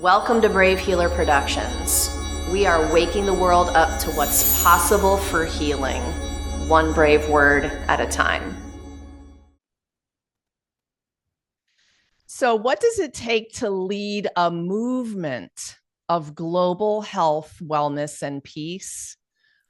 Welcome to Brave Healer Productions. We are waking the world up to what's possible for healing, one brave word at a time. So, what does it take to lead a movement of global health, wellness, and peace?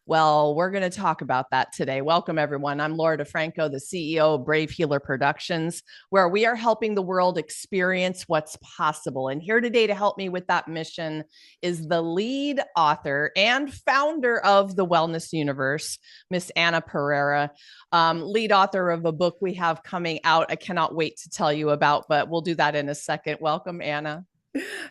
Well, we're going to talk about that today. Welcome, everyone. I'm Laura DeFranco, the CEO of Brave Healer Productions, where we are helping the world experience what's possible. And here today to help me with that mission is the lead author and founder of the Wellness Universe, Miss Anna Pereira, lead author of a book we have coming out. I cannot wait to tell you about, but we'll do that in a second. Welcome, Anna.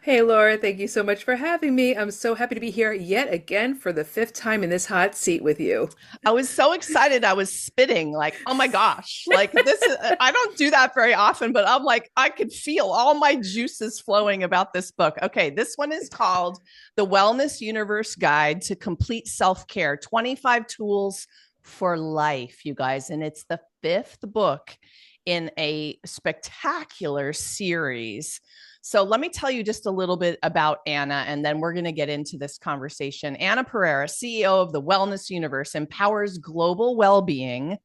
Hey Laura, thank you so much for having me. I'm so happy to be here yet again for the fifth time in this hot seat with you. I was so excited. I was spitting like, oh my gosh, like this is, I don't do that very often, but I'm like, I could feel all my juices flowing about this book. Okay. This one is called The Wellness Universe Guide to Complete Self-Care, 25 Tools for Life, you guys. And it's the fifth book in a spectacular series. So let me tell you just a little bit about Anna, and then we're going to get into this conversation. Anna Pereira, CEO of the Wellness Universe, empowers global well-being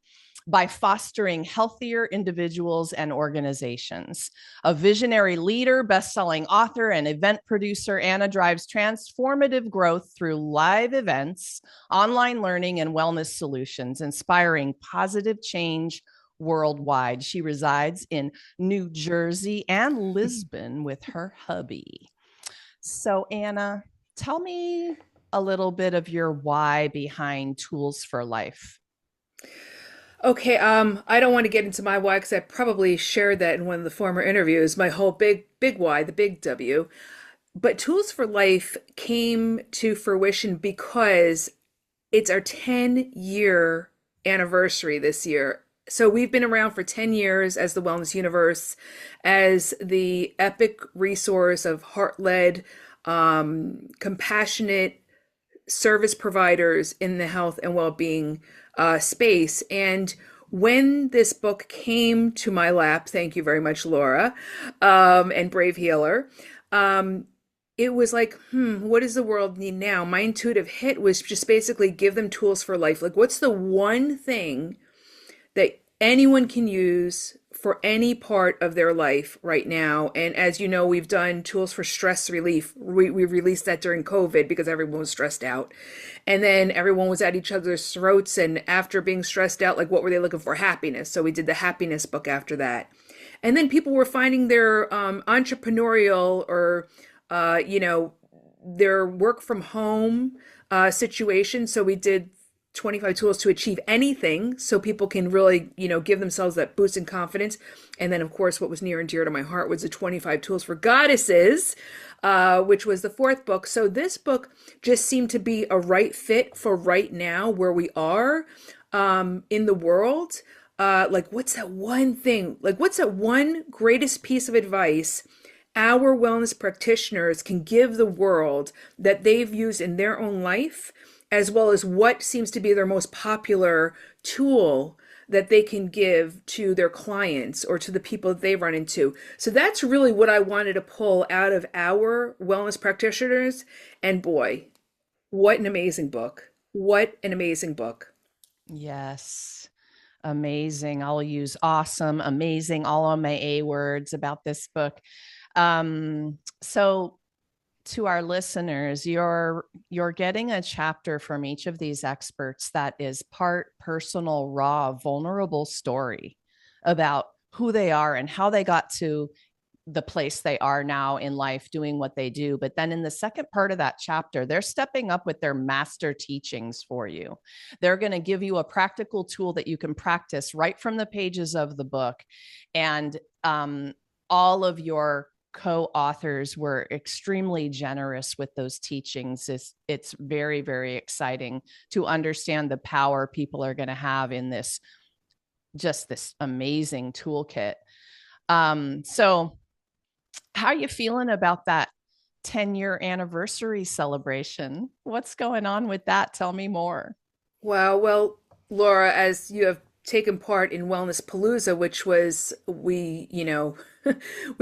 by fostering healthier individuals and organizations. A visionary leader, best-selling author, and event producer, Anna drives transformative growth through live events, online learning, and wellness solutions, inspiring positive change worldwide. She resides in New Jersey and Lisbon with her hubby. So, Anna, tell me a little bit of your why behind Tools for Life. Okay, I don't want to get into my why because I probably shared that in one of the former interviews, my whole big why, the big W. But Tools for Life came to fruition because it's our 10-year anniversary this year. So we've been around for 10 years as the Wellness Universe, as the epic resource of heart-led, compassionate service providers in the health and well-being space. And when this book came to my lap, thank you very much, Laura, and Brave Healer, it was like, what does the world need now? My intuitive hit was just basically give them tools for life. Like, what's the one thing that anyone can use for any part of their life right now? And as you know, we've done tools for stress relief. We released that during COVID because everyone was stressed out. And then everyone was at each other's throats. And after being stressed out, like, what were they looking for? Happiness. So we did the happiness book after that. And then people were finding their entrepreneurial or, their work from home situation. So we did 25 tools to achieve anything so people can really, give themselves that boost in confidence. And then, of course, what was near and dear to my heart was the 25 tools for goddesses, which was the fourth book. So this book just seemed to be a right fit for right now where we are in the world. Like, what's that one thing? Like, what's that one greatest piece of advice our wellness practitioners can give the world that they've used in their own life, as well as what seems to be their most popular tool that they can give to their clients or to the people that they run into. So that's really what I wanted to pull out of our wellness practitioners. And boy, what an amazing book. What an amazing book. Yes. Amazing. I'll use awesome, amazing, all on my A words about this book. So to our listeners, you're getting a chapter from each of these experts that is part personal, raw, vulnerable story about who they are and how they got to the place they are now in life doing what they do. But then in the second part of that chapter, they're stepping up with their master teachings for you. They're going to give you a practical tool that you can practice right from the pages of the book. And all of your co-authors were extremely generous with those teachings. It's very, very exciting to understand the power people are going to have in this amazing toolkit. So how are you feeling about that 10-year anniversary celebration? What's going on with that? Tell me more. Wow. Well, Laura, as you have taken part in Wellness Palooza, which was we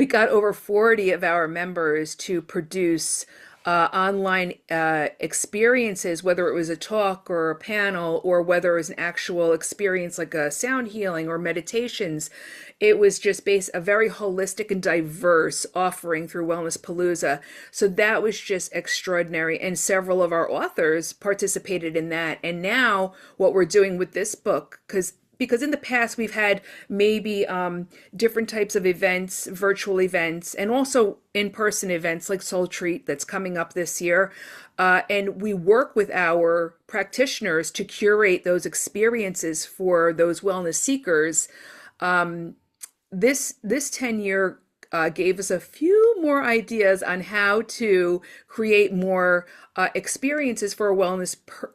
got over 40 of our members to produce online experiences, whether it was a talk or a panel, or whether it was an actual experience like a sound healing or meditations. It was just a very holistic and diverse offering through Wellness Palooza. So that was just extraordinary. And several of our authors participated in that. And now what we're doing with this book, because in the past we've had maybe different types of events, virtual events, and also in-person events like Soul Treat that's coming up this year. And we work with our practitioners to curate those experiences for those wellness seekers. This 10-year gave us a few more ideas on how to create more experiences for a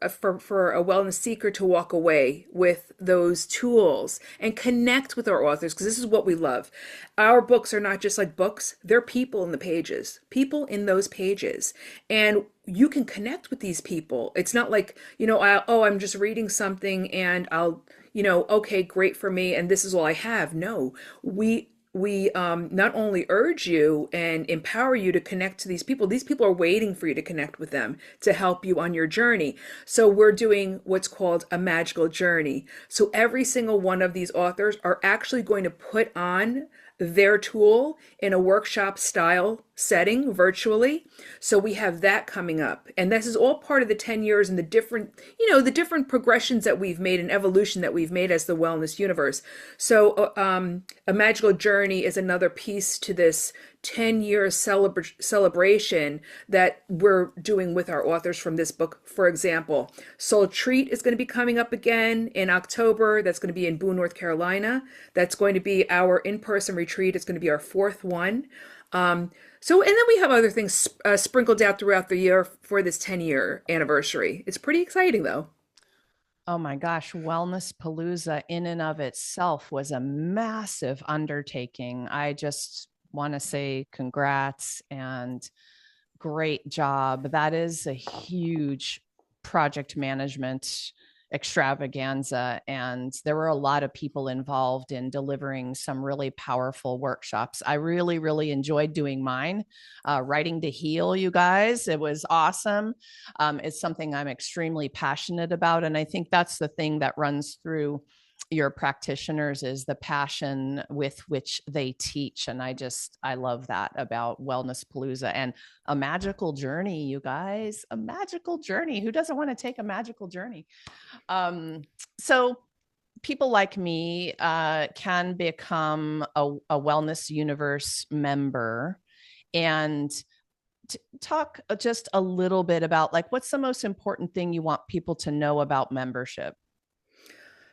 for a wellness seeker to walk away with those tools and connect with our authors, because this is what we love. Our books are not just like books, they're people in the pages, people in those pages. And you can connect with these people. It's not like, I'm just reading something and I'll, okay, great for me, and this is all I have. No, we not only urge you and empower you to connect to these people. These people are waiting for you to connect with them to help you on your journey. So we're doing what's called a magical journey. So every single one of these authors are actually going to put on their tool in a workshop style setting virtually. So we have that coming up. And this is all part of the 10 years and the different progressions that we've made and evolution that we've made as the wellness universe. So a magical journey is another piece to this 10-year celebration that we're doing with our authors from this book. For example, Soul Treat is going to be coming up again in October. That's going to be in Boone, North Carolina. That's going to be our in-person retreat. It's going to be our 4th one. And then we have other things sprinkled out throughout the year for this 10-year anniversary. It's pretty exciting, though. Oh my gosh, Wellness Palooza in and of itself was a massive undertaking. I just want to say congrats and great job. That is a huge project management extravaganza. And there were a lot of people involved in delivering some really powerful workshops. I really, really enjoyed doing mine. Writing to Heal, you guys. It was awesome. It's something I'm extremely passionate about. And I think that's the thing that runs through your practitioners is the passion with which they teach. And I love that about Wellness Palooza and a magical journey, you guys, a magical journey. Who doesn't want to take a magical journey? So people like me can become a Wellness Universe member and talk just a little bit about what's the most important thing you want people to know about membership?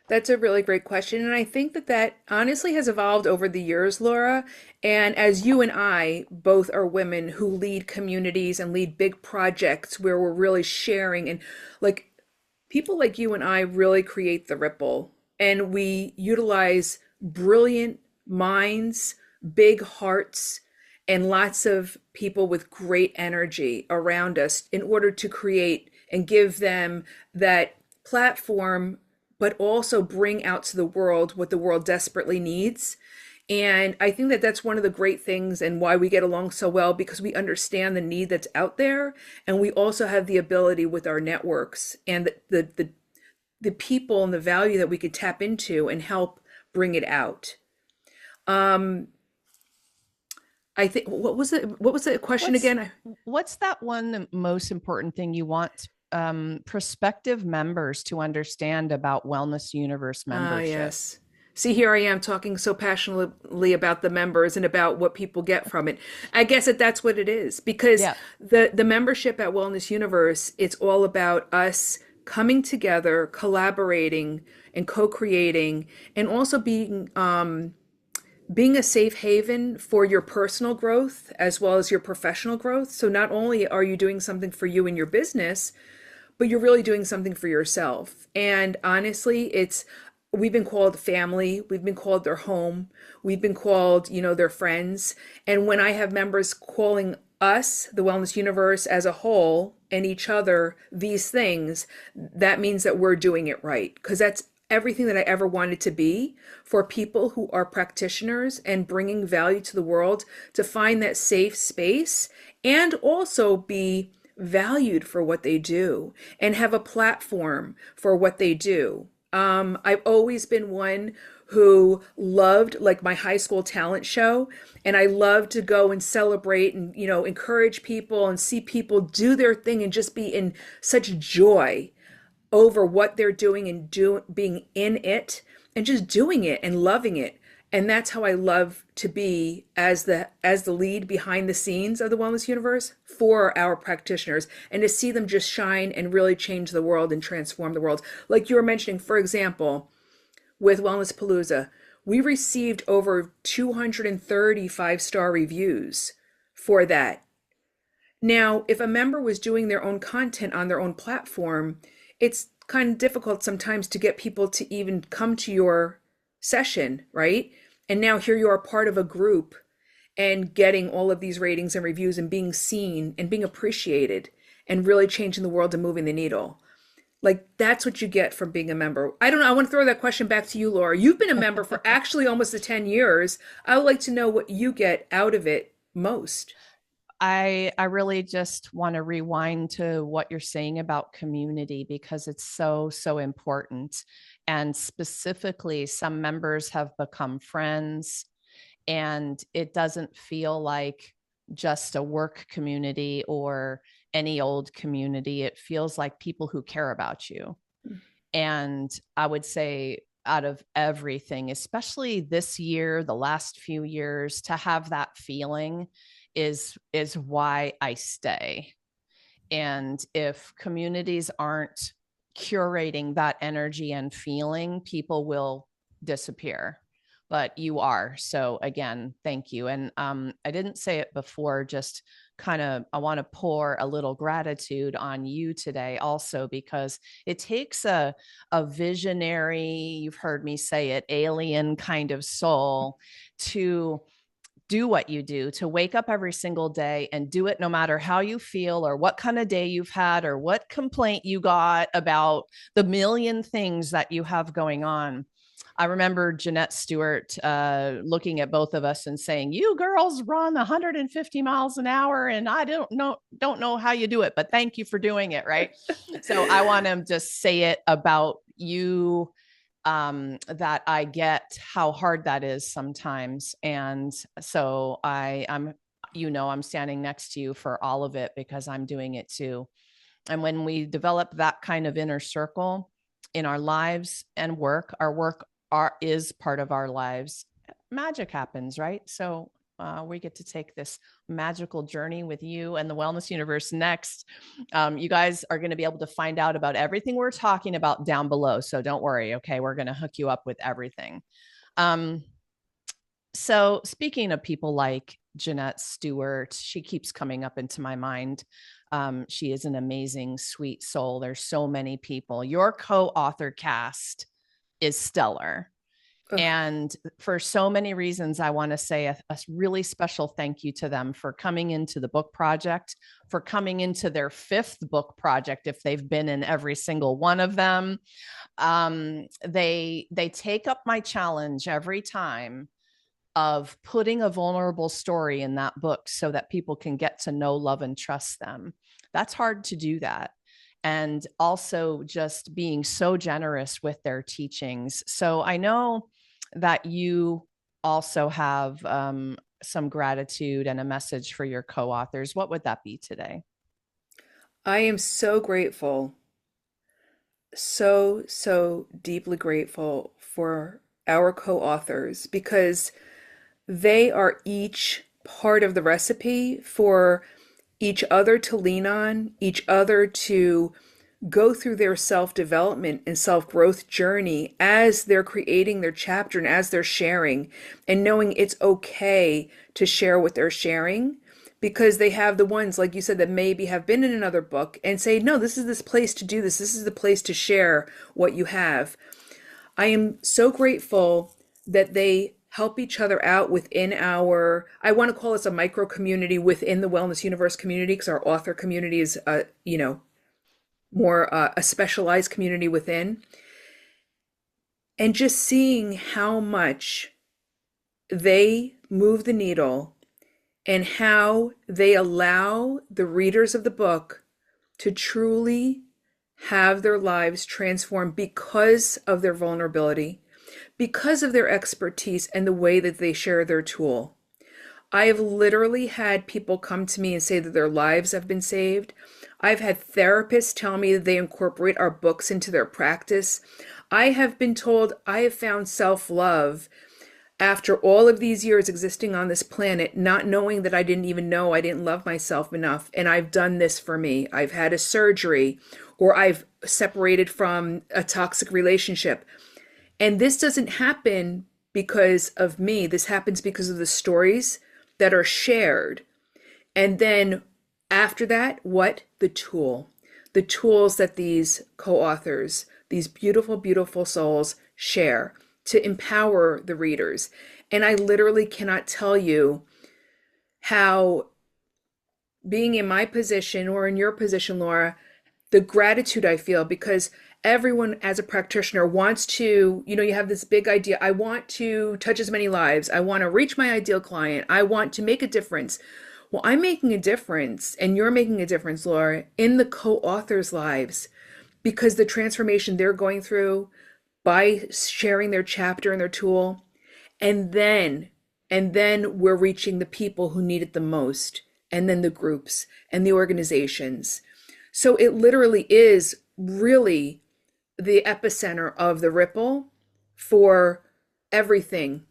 That's a really great question. And I think that honestly has evolved over the years, Laura. And as you and I both are women who lead communities and lead big projects where we're really sharing, and people like you and I really create the ripple. And we utilize brilliant minds, big hearts, and lots of people with great energy around us in order to create and give them that platform, but also bring out to the world what the world desperately needs. And I think that that's one of the great things and why we get along so well, because we understand the need that's out there. And we also have the ability with our networks and the people and the value that we could tap into and help bring it out. I think, what was the question again? What's that one most important thing you want prospective members to understand about Wellness Universe membership? Yes. See, here I am talking so passionately about the members and about what people get from it. I guess that's what it is, because the membership at Wellness Universe, it's all about us coming together, collaborating and co-creating, and also being a safe haven for your personal growth as well as your professional growth. So not only are you doing something for you in your business, but you're really doing something for yourself. And honestly, we've been called family. We've been called their home. We've been called, their friends. And when I have members calling us, the Wellness Universe as a whole, and each other, these things, that means that we're doing it right. Because everything that I ever wanted to be for people who are practitioners and bringing value to the world to find that safe space and also be valued for what they do and have a platform for what they do. I've always been one who loved like my high school talent show, and I loved to go and celebrate and, you know, encourage people and see people do their thing and just be in such joy over what they're doing and being in it and just doing it and loving it. And that's how I love to be as the lead behind the scenes of the wellness universe for our practitioners, and to see them just shine and really change the world and transform the world. Like you were mentioning, for example, with Wellness Palooza, we received over 230 five-star reviews for that. Now, if a member was doing their own content on their own platform, it's kind of difficult sometimes to get people to even come to your session, right? And now here you are part of a group and getting all of these ratings and reviews and being seen and being appreciated and really changing the world and moving the needle. Like, that's what you get from being a member. I don't know. I want to throw that question back to you, Laura. You've been a member for actually almost the 10 years. I would like to know what you get out of it most. I really just want to rewind to what you're saying about community, because it's so, so important. And specifically, some members have become friends, and it doesn't feel like just a work community or any old community. It feels like people who care about you. And I would say, out of everything, especially this year, the last few years, to have that feeling is why I stay. And if communities aren't curating that energy and feeling, people will disappear. But you are. So again, thank you. And I didn't say it before, just kind of, I want to pour a little gratitude on you today also, because it takes a visionary, you've heard me say it, alien kind of soul to do what you do, to wake up every single day and do it no matter how you feel or what kind of day you've had or what complaint you got about the million things that you have going on. I remember Jeanette Stewart looking at both of us and saying, "You girls run 150 miles an hour, and I don't know how you do it, but thank you for doing it." Right. So I want to just say it about you, that I get how hard that is sometimes. And so I'm standing next to you for all of it, because I'm doing it too. And when we develop that kind of inner circle in our lives and work, our work is part of our lives, magic happens, right? So we get to take this magical journey with you and the wellness universe next. You guys are going to be able to find out about everything we're talking about down below. So don't worry. Okay. We're going to hook you up with everything. So speaking of people like Jeanette Stewart, she keeps coming up into my mind. She is an amazing, sweet soul. There's so many people. Your co-author cast is stellar. And for so many reasons, I want to say a really special thank you to them for coming into the book project, for coming into their 5th book project, if they've been in every single one of them. They take up my challenge every time of putting a vulnerable story in that book so that people can get to know, love, and trust them. That's hard to do that. And also just being so generous with their teachings. So I know that you also have some gratitude and a message for your co-authors. What would that be today? I am so grateful, so deeply grateful for our co-authors, because they are each part of the recipe for each other to lean on, each other to go through their self-development and self-growth journey as they're creating their chapter and as they're sharing, and knowing it's okay to share what they're sharing, because they have the ones, like you said, that maybe have been in another book and say, no, this is this place to do this. This is the place to share what you have. I am so grateful that they help each other out within our, I want to call this a micro community within the Wellness Universe community, because our author community is, more a specialized community within. and just seeing how much they move the needle and how they allow the readers of the book to truly have their lives transformed because of their vulnerability, because of their expertise and the way that they share their tool. I have literally had people come to me and say that their lives have been saved. I've had therapists tell me that they incorporate our books into their practice. I have been told I have found self-love after all of these years existing on this planet, not knowing that I didn't even know I didn't love myself enough. And I've done this for me. I've had a surgery, or I've separated from a toxic relationship. And this doesn't happen because of me. This happens because of the stories that are shared. And then after that, what? The tool. The tools that these co-authors, these beautiful, beautiful souls share to empower the readers. And I literally cannot tell you how, being in my position or in your position, Laura, the gratitude I feel, because everyone as a practitioner wants to, you have this big idea. I want to touch as many lives. I want to reach my ideal client. I want to make a difference. Well, I'm making a difference, and you're making a difference, Laura, in the co-authors' lives, because the transformation they're going through by sharing their chapter and their tool, and then we're reaching the people who need it the most, and then the groups and the organizations. So it literally is really the epicenter of the ripple for everything.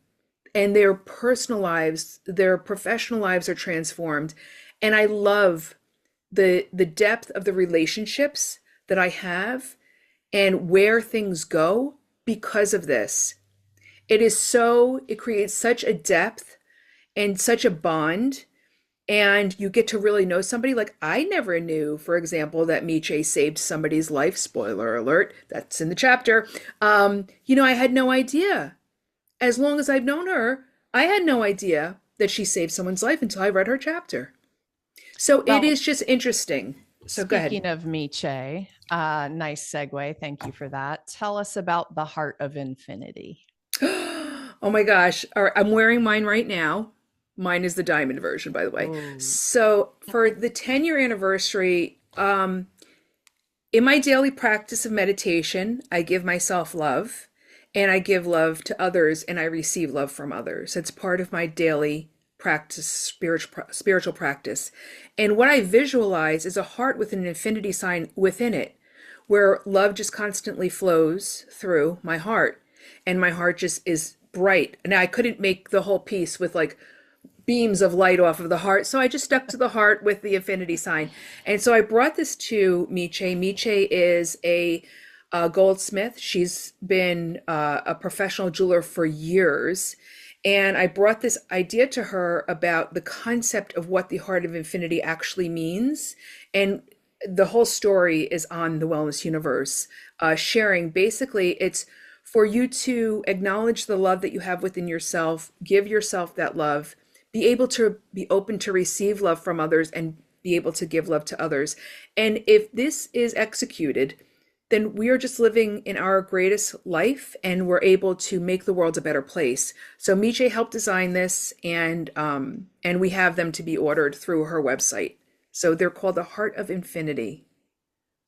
And their personal lives, their professional lives are transformed. And I love the depth of the relationships that I have and where things go because of this. It creates such a depth and such a bond, and you get to really know somebody. Like, I never knew, for example, that Miche saved somebody's life. Spoiler alert, that's in the chapter. I had no idea. As long as I've known her, I had no idea that she saved someone's life until I read her chapter. So it is just interesting. So go ahead. Speaking of Miche, nice segue. Thank you for that. Tell us about the Heart of Infinity. Oh my gosh. All right, I'm wearing mine right now. Mine is the diamond version, by the way. Ooh. So for the 10-year anniversary, in my daily practice of meditation, I give myself love, and I give love to others, and I receive love from others. It's part of my daily practice, spiritual practice. And what I visualize is a heart with an infinity sign within it, where love just constantly flows through my heart. And my heart just is bright. Now, I couldn't make the whole piece with like beams of light off of the heart, so I just stuck to the heart with the infinity sign. And so I brought this to Miche. Miche is a goldsmith. She's been a professional jeweler for years. And I brought this idea to her about the concept of what the Heart of Infinity actually means. And the whole story is on the Wellness Universe, sharing basically it's for you to acknowledge the love that you have within yourself, give yourself that love, be able to be open to receive love from others, and be able to give love to others. And if this is executed, then we are just living in our greatest life, and we're able to make the world a better place. So Miche helped design this, and we have them to be ordered through her website. So they're called the Heart of Infinity.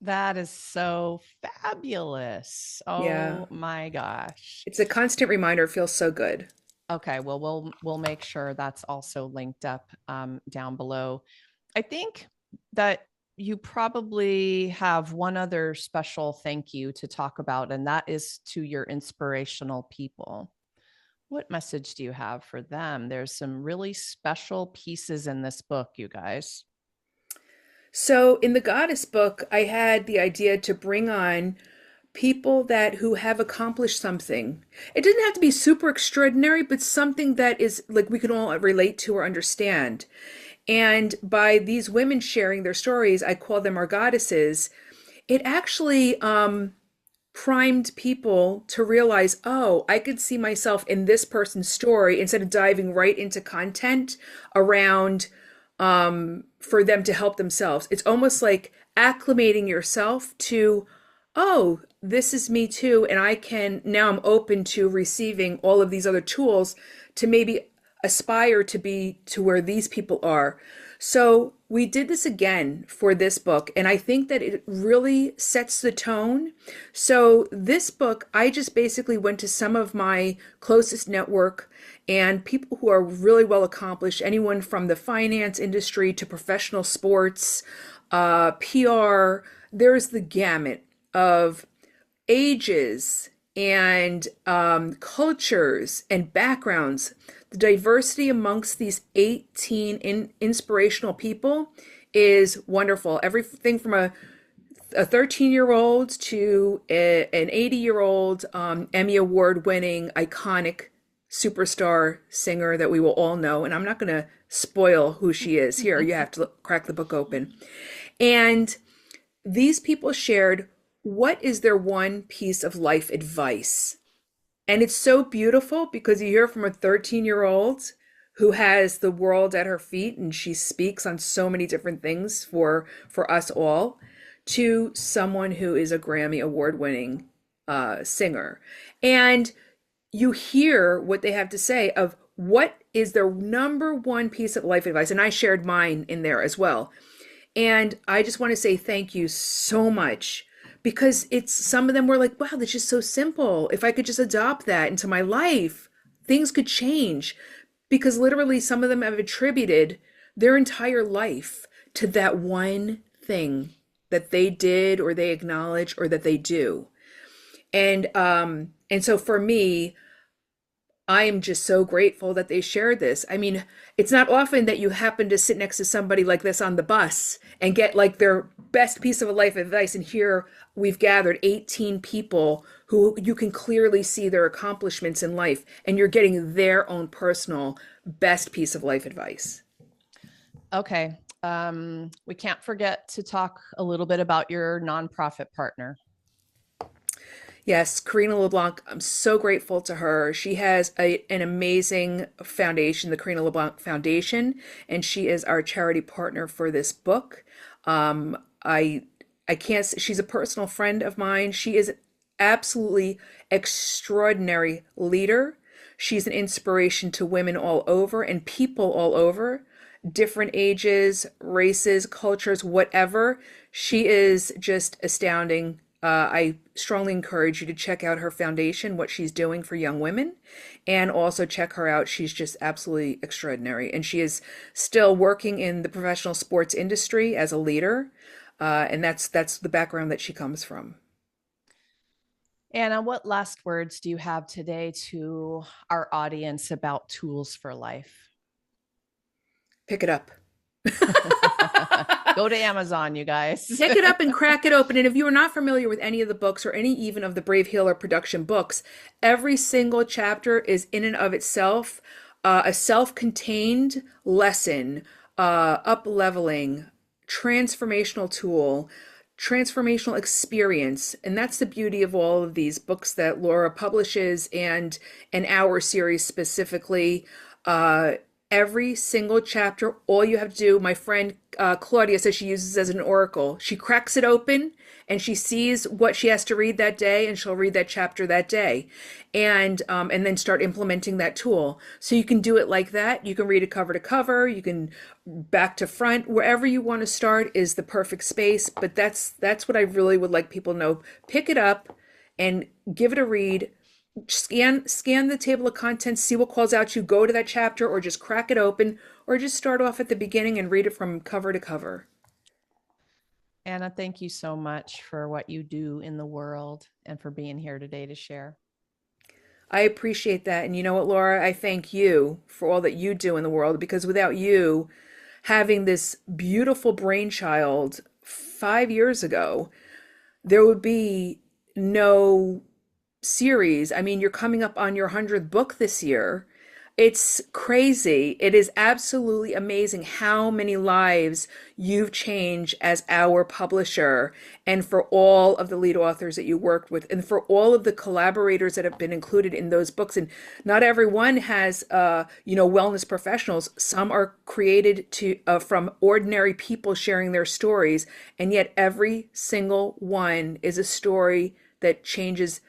That is so fabulous. Yeah. Oh my gosh. It's a constant reminder. It feels so good. Okay, well, we'll make sure that's also linked up down below. I think that you probably have one other special thank you to talk about, and that is to your inspirational people. What message do you have for them? There's some really special pieces in this book, you guys. So in the Goddess book, I had the idea to bring on people who have accomplished something. It doesn't have to be super extraordinary, but something that is like we can all relate to or understand. And by these women sharing their stories, I call them our goddesses. It actually primed people to realize, oh, I could see myself in this person's story, instead of diving right into content around for them to help themselves. It's almost like acclimating yourself to oh, this is me too. And I can, now I'm open to receiving all of these other tools to maybe aspire to be to where these people are. So we did this again for this book, and I think that it really sets the tone. So this book, I just basically went to some of my closest network and people who are really well accomplished, anyone from the finance industry to professional sports, PR. There's the gamut of ages and cultures and backgrounds. The diversity amongst these 18 inspirational people is wonderful. Everything from a 13-year-old to an 80-year-old Emmy Award winning iconic superstar singer that we will all know. And I'm not going to spoil who she is here. You have to crack the book open. And these people shared what is their one piece of life advice. And it's so beautiful because you hear from a 13-year-old who has the world at her feet and she speaks on so many different things for us all, to someone who is a Grammy award winning singer. And you hear what they have to say of what is their number one piece of life advice. And I shared mine in there as well. And I just want to say thank you so much, because it's, some of them were like, wow, that's just so simple. If I could just adopt that into my life, things could change. Because literally some of them have attributed their entire life to that one thing that they did or they acknowledge or that they do. And so for me, I am just so grateful that they shared this. I mean, it's not often that you happen to sit next to somebody like this on the bus and get like their best piece of life advice. And here we've gathered 18 people who you can clearly see their accomplishments in life, and you're getting their own personal best piece of life advice. Okay. We can't forget to talk a little bit about your nonprofit partner. Yes, Karina LeBlanc, I'm so grateful to her. She has an amazing foundation, the Karina LeBlanc Foundation, and she is our charity partner for this book. I can't, she's a personal friend of mine. She is an absolutely extraordinary leader. She's an inspiration to women all over and people all over, different ages, races, cultures, whatever. She is just astounding. I strongly encourage you to check out her foundation, what she's doing for young women, and also check her out. She's just absolutely extraordinary. And she is still working in the professional sports industry as a leader. And that's the background that she comes from. Anna, what last words do you have today to our audience about tools for life? Pick it up. Go to Amazon, you guys. Pick it up and crack it open. And if you are not familiar with any of the books or any even of the Brave Healer production books, every single chapter is in and of itself a self-contained lesson, up-leveling, transformational tool, transformational experience. And that's the beauty of all of these books that Laura publishes, and our series specifically. Every single chapter, all you have to do, my friend Claudia says she uses as an oracle. She cracks it open and she sees what she has to read that day, and she'll read that chapter that day, and then start implementing that tool. So you can do it like that. You can read it cover to cover. You can back to front. Wherever you want to start is the perfect space. But that's what I really would like people to know. Pick it up and give it a read. Scan the table of contents, see what calls out to you, go to that chapter, or just crack it open, or just start off at the beginning and read it from cover to cover. Anna, thank you so much for what you do in the world and for being here today to share. I appreciate that. And you know what, Laura? I thank you for all that you do in the world, because without you having this beautiful brainchild 5 years ago, there would be no series. I mean, you're coming up on your 100th book this year. It's crazy. It is absolutely amazing how many lives you've changed as our publisher, and for all of the lead authors that you worked with, and for all of the collaborators that have been included in those books. And not everyone has, wellness professionals. Some are created to from ordinary people sharing their stories, and yet every single one is a story that changes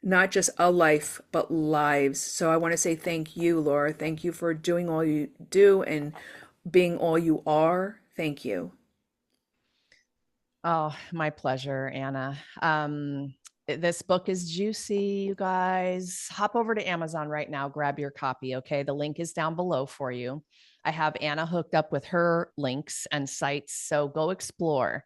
not just a life, but lives. So I want to say thank you, Laura. Thank you for doing all you do and being all you are. Thank you. Oh, my pleasure, Anna. This book is juicy, you guys. Hop over to Amazon right now, grab your copy, okay? The link is down below for you. I have Anna hooked up with her links and sites, so go explore.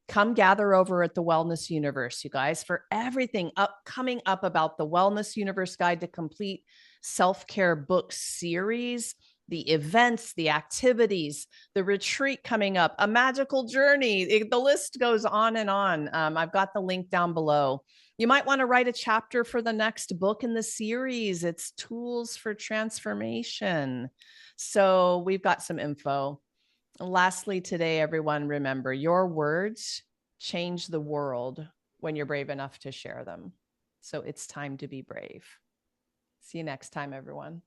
Come gather over at the Wellness Universe, you guys, for everything coming up about the Wellness Universe Guide to Complete Self-Care book series, the events, the activities, the retreat coming up, a magical journey. The list goes on and on. I've got the link down below. You might want to write a chapter for the next book in the series. It's Tools for Transformation. So we've got some info. Lastly, today, everyone, remember your words change the world when you're brave enough to share them. So it's time to be brave. See you next time, everyone.